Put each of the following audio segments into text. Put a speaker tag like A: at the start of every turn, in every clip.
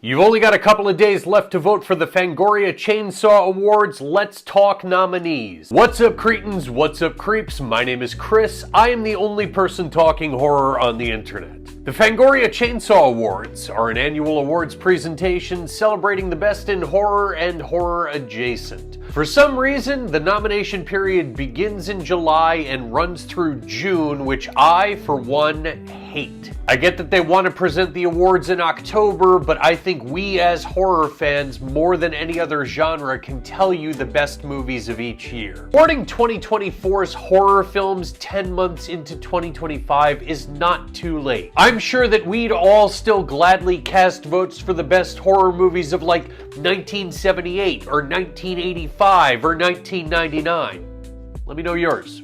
A: You've only got a couple of days left to vote for the Fangoria Chainsaw Awards. Let's talk nominees. What's up, cretins? What's up, creeps? My name is Chris. I am the only person talking horror on the internet. The Fangoria Chainsaw Awards are an annual awards presentation celebrating the best in horror and horror adjacent. For some reason, the nomination period begins in July and runs through June, which I, for one, hate. I get that they want to present the awards in October, but I think we as horror fans, more than any other genre, can tell you the best movies of each year. Awarding 2024's horror films 10 months into 2025 is not too late. I'm sure that we'd all still gladly cast votes for the best horror movies of like 1978 or 1985 or 1999. Let me know yours.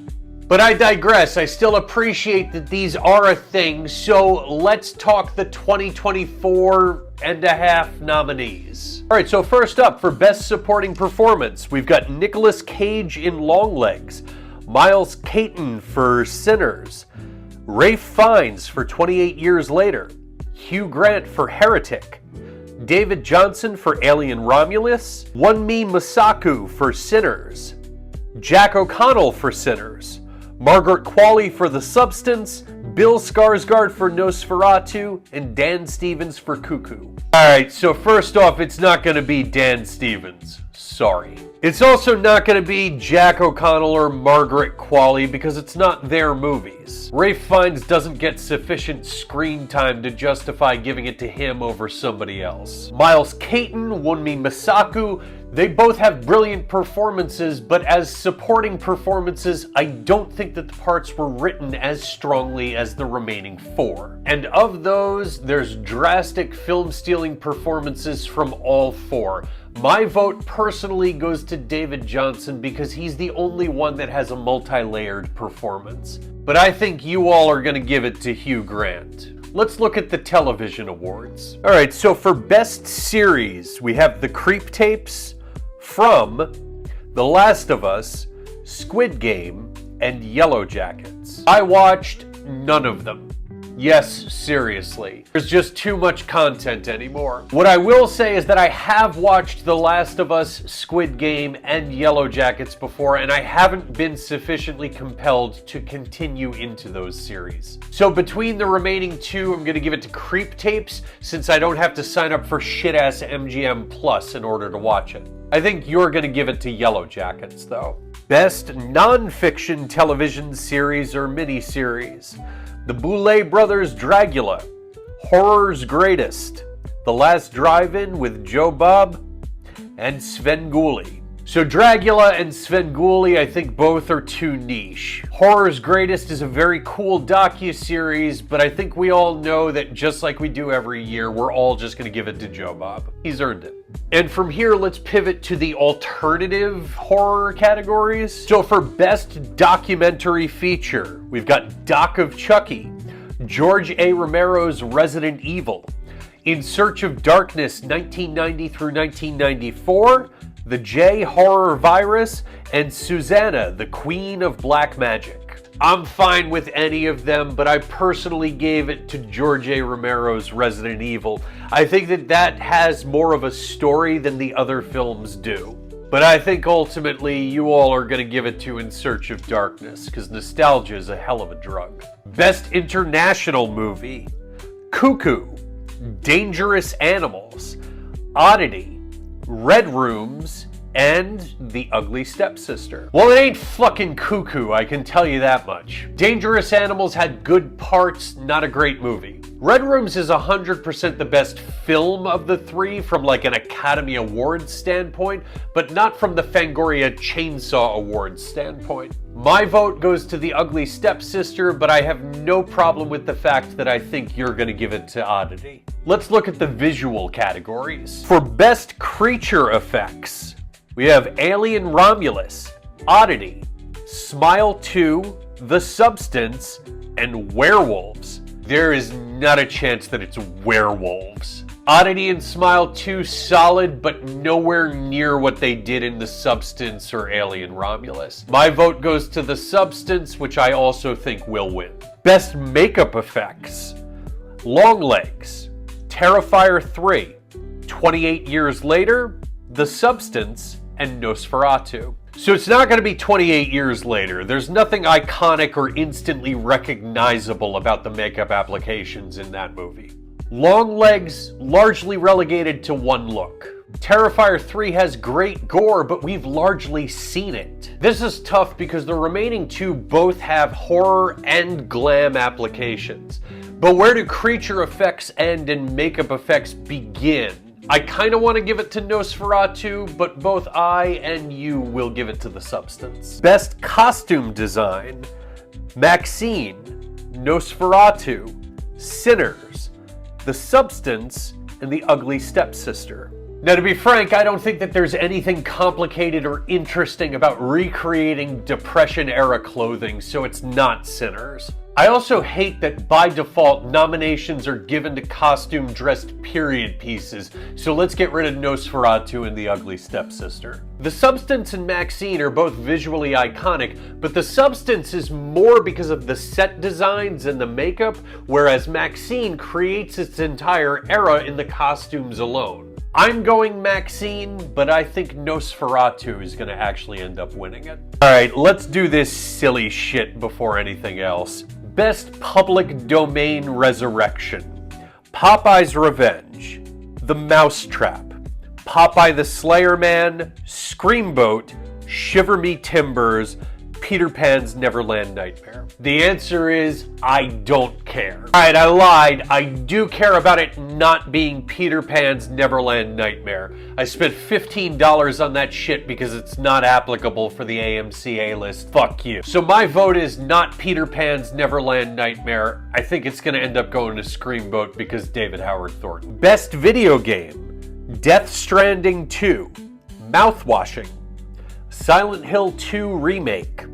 A: But I digress. I still appreciate that these are a thing, so let's talk the 2024 and a half nominees. Alright, so first up, for Best Supporting Performance, we've got Nicolas Cage in Longlegs, Miles Caton for Sinners, Ralph Fiennes for 28 Years Later, Hugh Grant for Heretic, David Johnson for Alien Romulus, Wunmi Mosaku for Sinners, Jack O'Connell for Sinners, Margaret Qualley for The Substance, Bill Skarsgård for Nosferatu, and Dan Stevens for Cuckoo. Alright, so first off, it's not going to be Dan Stevens. Sorry. It's also not going to be Jack O'Connell or Margaret Qualley because it's not their movies. Ralph Fiennes doesn't get sufficient screen time to justify giving it to him over somebody else. Miles Caton, Wunmi Mosaku, they both have brilliant performances, but as supporting performances, I don't think that the parts were written as strongly as the remaining four. And of those, there's drastic film-stealing performances from all four. My vote personally goes to David Johnson because he's the only one that has a multi-layered performance. But I think you all are going to give it to Hugh Grant. Let's look at the television awards. Alright, so for Best Series, we have The Creep Tapes, From, The Last of Us, Squid Game, and Yellow Jackets. I watched none of them. Yes, seriously. There's just too much content anymore. What I will say is that I have watched The Last of Us, Squid Game, and Yellow Jackets before, and I haven't been sufficiently compelled to continue into those series. So between the remaining two, I'm gonna give it to Creep Tapes, since I don't have to sign up for shit-ass MGM Plus in order to watch it. I think you're gonna give it to Yellow Jackets, though. Best non-fiction television series or miniseries. The Boulet Brothers' Dragula, Horror's Greatest, The Last Drive-In with Joe Bob, and Svengoolie. So Dragula and Svengoolie, I think both are too niche. Horror's Greatest is a very cool docu-series, but I think we all know that just like we do every year, we're all just going to give it to Joe Bob. He's earned it. And from here, let's pivot to the alternative horror categories. So for Best Documentary Feature, we've got Doc of Chucky, George A. Romero's Resident Evil, In Search of Darkness 1990 through 1994, The J Horror Virus, and Susanna, the Queen of Black Magic. I'm fine with any of them, but I personally gave it to George A. Romero's Resident Evil. I think that has more of a story than the other films do. But I think ultimately you all are going to give it to In Search of Darkness, because nostalgia is a hell of a drug. Best International Movie. Cuckoo, Dangerous Animals, Oddity, Red Rooms, and The Ugly Stepsister. Well, it ain't fucking Cuckoo, I can tell you that much. Dangerous Animals had good parts, not a great movie. Red Rooms is 100% the best film of the three from like an Academy Awards standpoint, but not from the Fangoria Chainsaw Awards standpoint. My vote goes to The Ugly Stepsister, but I have no problem with the fact that I think you're going to give it to Oddity. Let's look at the visual categories. For Best Creature Effects, we have Alien Romulus, Oddity, Smile 2, The Substance, and Werewolves. There is not a chance that it's werewolves. Oddity and Smile 2 solid, but nowhere near what they did in The Substance or Alien Romulus. My vote goes to The Substance, which I also think will win. Best Makeup Effects. Longlegs, Terrifier 3, 28 years later, The Substance, and Nosferatu. So it's not going to be 28 years later. There's nothing iconic or instantly recognizable about the makeup applications in that movie. Longlegs, largely relegated to one look. Terrifier 3 has great gore, but we've largely seen it. This is tough because the remaining two both have horror and glam applications. But where do creature effects end and makeup effects begin? I kind of want to give it to Nosferatu, but both I and you will give it to The Substance. Best costume design: Maxine, Nosferatu, Sinners, The Substance, and The Ugly Stepsister. Now, to be frank, I don't think that there's anything complicated or interesting about recreating Depression-era clothing, so it's not Sinners. I also hate that by default, nominations are given to costume-dressed period pieces, so let's get rid of Nosferatu and The Ugly Stepsister. The Substance and Maxine are both visually iconic, but The Substance is more because of the set designs and the makeup, whereas Maxine creates its entire era in the costumes alone. I'm going Maxine, but I think Nosferatu is going to actually end up winning it. Alright, let's do this silly shit before anything else. Best Public Domain Resurrection: Popeye's Revenge, The Mousetrap, Popeye the Slayer Man, Screamboat, Shiver Me Timbers, Peter Pan's Neverland Nightmare. The answer is, I don't care. Alright, I lied. I do care about it not being Peter Pan's Neverland Nightmare. I spent $15 on that shit because it's not applicable for the AMC A-list. Fuck you. So my vote is not Peter Pan's Neverland Nightmare. I think it's gonna end up going to Screamboat because David Howard Thornton. Best Video Game: Death Stranding 2, Mouthwashing, Silent Hill 2 Remake,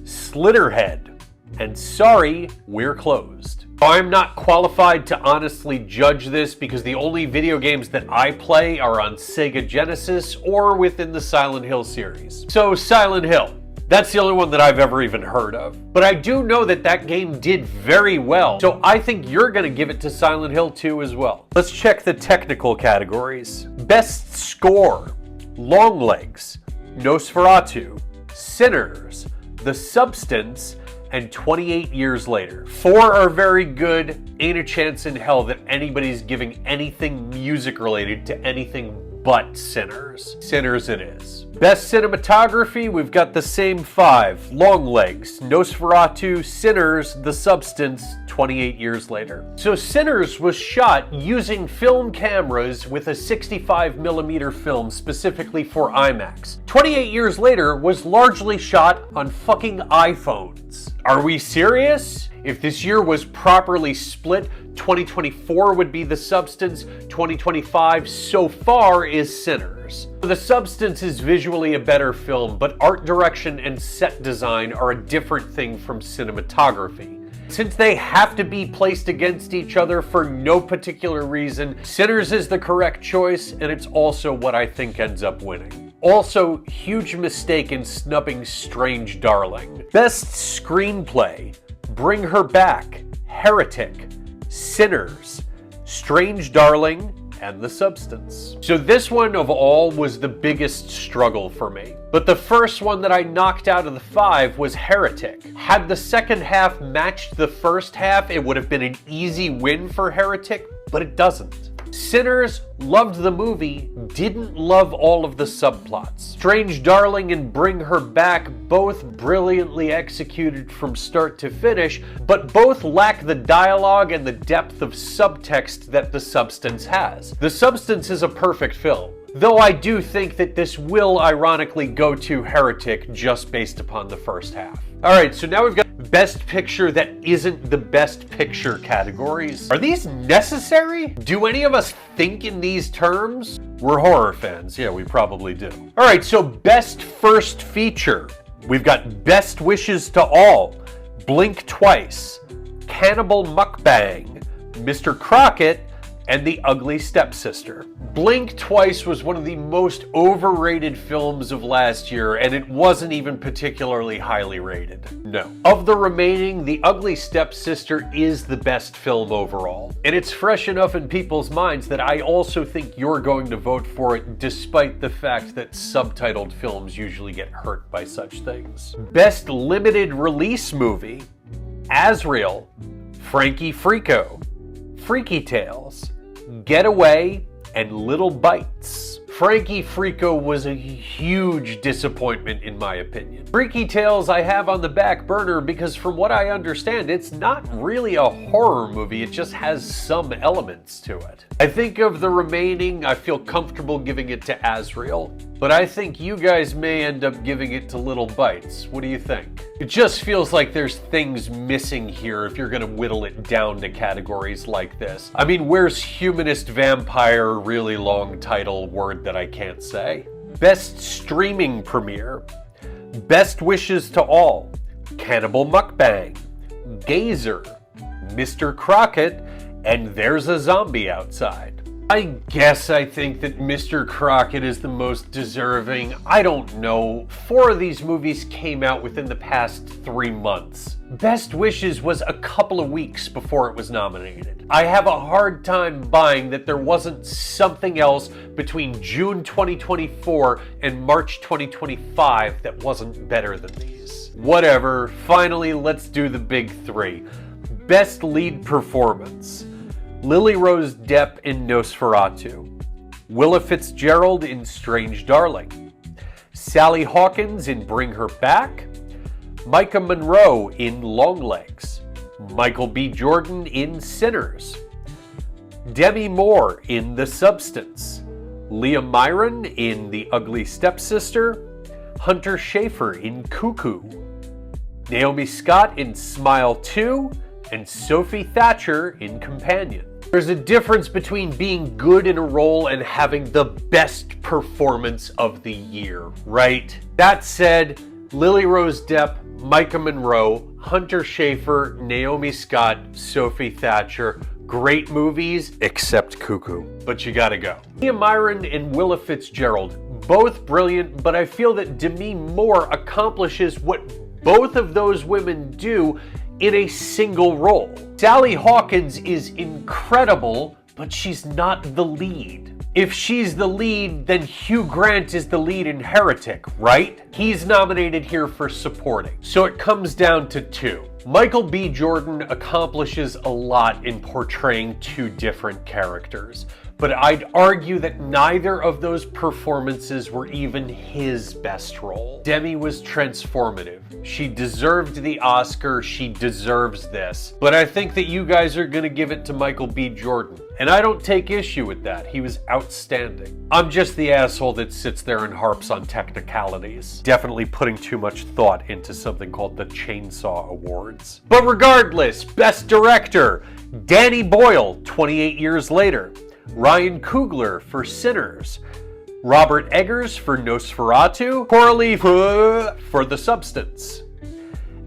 A: Slitterhead, and Sorry, We're Closed. I'm not qualified to honestly judge this because the only video games that I play are on Sega Genesis or within the Silent Hill series. So Silent Hill, that's the only one that I've ever even heard of. But I do know that that game did very well, so I think you're gonna give it to Silent Hill 2 as well. Let's check the technical categories. Best Score: Longlegs, Nosferatu, Sinners, The Substance, and 28 Years Later. 4 are very good. Ain't a chance in hell that anybody's giving anything music related to anything but Sinners. Sinners it is. Best Cinematography, we've got the same 5. Longlegs, Nosferatu, Sinners, The Substance, 28 Years Later. So Sinners was shot using film cameras with a 65mm film specifically for IMAX. 28 Years Later was largely shot on fucking iPhones. Are we serious? If this year was properly split, 2024 would be The Substance, 2025 so far is Sinners. The Substance is visually a better film, but art direction and set design are a different thing from cinematography. Since they have to be placed against each other for no particular reason, Sinners is the correct choice, and it's also what I think ends up winning. Also, huge mistake in snubbing Strange Darling. Best Screenplay: Bring Her Back, Heretic, Sinners, Strange Darling, and The Substance. So this one of all was the biggest struggle for me. But the first one that I knocked out of the 5 was Heretic. Had the second half matched the first half, it would have been an easy win for Heretic, but it doesn't. Sinners loved the movie, didn't love all of the subplots. Strange Darling and Bring Her Back both brilliantly executed from start to finish, but both lack the dialogue and the depth of subtext that The Substance has. The Substance is a perfect film, though I do think that this will ironically go to Heretic just based upon the first half. Alright, so now we've got Best Picture that isn't the Best Picture categories. Are these necessary? Do any of us think in these terms? We're horror fans, yeah, we probably do. Alright, so Best First Feature. We've got Best Wishes to All, Blink Twice, Cannibal Mukbang, Mr. Crockett, and The Ugly Stepsister. Blink Twice was one of the most overrated films of last year, and it wasn't even particularly highly rated. No. Of the remaining, The Ugly Stepsister is the best film overall. And it's fresh enough in people's minds that I also think you're going to vote for it, despite the fact that subtitled films usually get hurt by such things. Best limited release movie: Azrael, Frankie Frico, Freaky Tales, Getaway, and Little Bites. Frankie Frico was a huge disappointment in my opinion. Freaky Tales I have on the back burner because from what I understand, it's not really a horror movie, it just has some elements to it. I think of the remaining, I feel comfortable giving it to Azrael, but I think you guys may end up giving it to Little Bites. What do you think? It just feels like there's things missing here if you're gonna whittle it down to categories like this. I mean, where's Humanist Vampire, really long title, word that I can't say? Best streaming premiere: Best Wishes to All, Cannibal Mukbang, Gazer, Mr. Crockett, and There's a Zombie Outside. I guess I think that Mr. Crockett is the most deserving. I don't know. 4 of these movies came out within the past 3 months. Best Wishes was a couple of weeks before it was nominated. I have a hard time buying that there wasn't something else between June 2024 and March 2025 that wasn't better than these. Whatever. Finally, let's do the big 3. Best Lead Performance: Lily Rose Depp in Nosferatu, Willa Fitzgerald in Strange Darling, Sally Hawkins in Bring Her Back, Micah Monroe in Longlegs, Michael B. Jordan in Sinners, Demi Moore in The Substance, Leah Myron in The Ugly Stepsister, Hunter Schafer in Cuckoo, Naomi Scott in Smile 2, and Sophie Thatcher in Companion. There's a difference between being good in a role and having the best performance of the year, right? That said, Lily Rose Depp, Micah Monroe, Hunter Schafer, Naomi Scott, Sophie Thatcher, great movies, except Cuckoo. But you gotta go. Leah Myron and Willa Fitzgerald, both brilliant, but I feel that Demi Moore accomplishes what both of those women do in a single role. Sally Hawkins is incredible, but she's not the lead. If she's the lead, then Hugh Grant is the lead in Heretic, right? He's nominated here for supporting. So it comes down to 2. Michael B. Jordan accomplishes a lot in portraying 2 different characters, but I'd argue that neither of those performances were even his best role. Demi was transformative. She deserved the Oscar, she deserves this. But I think that you guys are gonna give it to Michael B. Jordan. And I don't take issue with that. He was outstanding. I'm just the asshole that sits there and harps on technicalities. Definitely putting too much thought into something called the Chainsaw Awards. But regardless, Best Director: Danny Boyle, 28 Years Later. Ryan Coogler for Sinners, Robert Eggers for Nosferatu, Coralie for The Substance,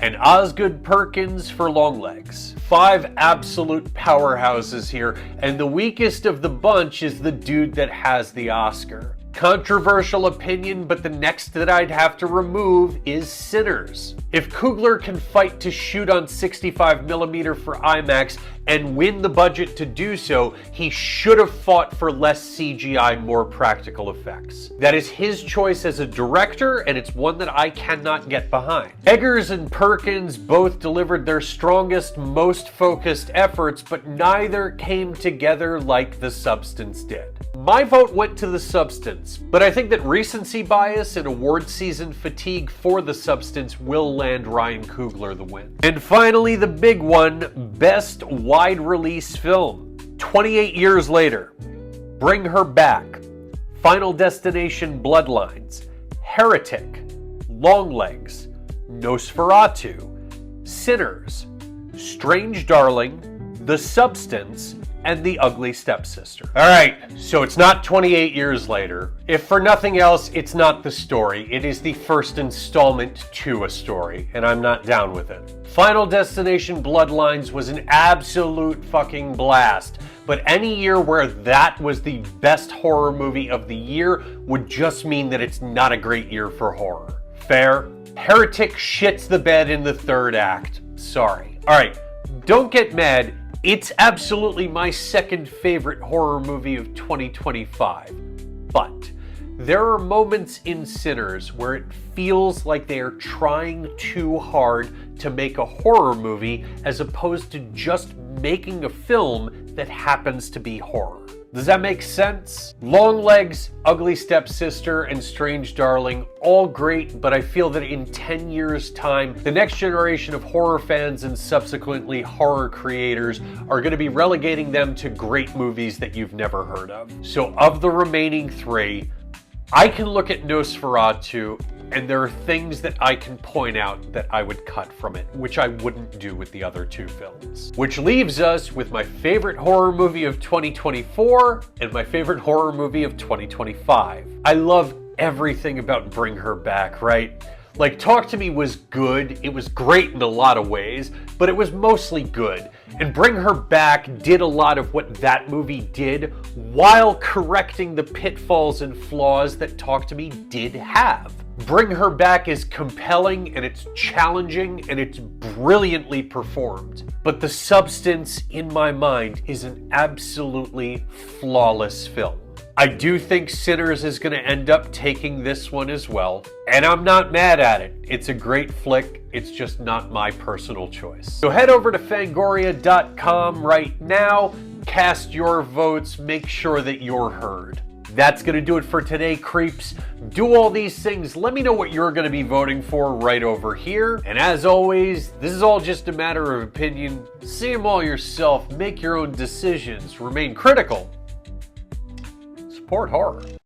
A: and Osgood Perkins for Longlegs. 5 absolute powerhouses here, and the weakest of the bunch is the dude that has the Oscar. Controversial opinion, but the next that I'd have to remove is Sinners. If Coogler can fight to shoot on 65mm for IMAX and win the budget to do so, he should have fought for less CGI, more practical effects. That is his choice as a director, and it's one that I cannot get behind. Eggers and Perkins both delivered their strongest, most focused efforts, but neither came together like The Substance did. My vote went to The Substance, but I think that recency bias and award season fatigue for The Substance will land Ryan Coogler the win. And finally, the big one, Best Wide Release Film: 28 Years Later, Bring Her Back, Final Destination Bloodlines, Heretic, Longlegs, Nosferatu, Sinners, Strange Darling, The Substance, and The Ugly Stepsister. Alright, so it's not 28 years later. If for nothing else, it's not the story. It is the first installment to a story, and I'm not down with it. Final Destination Bloodlines was an absolute fucking blast, but any year where that was the best horror movie of the year would just mean that it's not a great year for horror. Fair? Heretic shits the bed in the third act. Sorry. Alright, don't get mad. It's absolutely my second favorite horror movie of 2025. But there are moments in Sinners where it feels like they are trying too hard to make a horror movie as opposed to just making a film that happens to be horror. Does that make sense? Longlegs, Ugly Stepsister, and Strange Darling, all great, but I feel that in 10 years' time, the next generation of horror fans and subsequently horror creators are going to be relegating them to great movies that you've never heard of. So of the remaining three, I can look at Nosferatu, and there are things that I can point out that I would cut from it, which I wouldn't do with the other two films. Which leaves us with my favorite horror movie of 2024 and my favorite horror movie of 2025. I love everything about Bring Her Back, right? Like, Talk to Me was good, it was great in a lot of ways, but it was mostly good. And Bring Her Back did a lot of what that movie did while correcting the pitfalls and flaws that Talk to Me did have. Bring Her Back is compelling and it's challenging and it's brilliantly performed. But the substance, in my mind, is an absolutely flawless film. I do think Sinners is going to end up taking this one as well, and I'm not mad at it. It's a great flick, it's just not my personal choice. So head over to Fangoria.com right now, cast your votes, make sure that you're heard. That's going to do it for today, creeps. Do all these things. Let me know what you're going to be voting for right over here. And as always, this is all just a matter of opinion. See them all yourself. Make your own decisions. Remain critical. Support horror.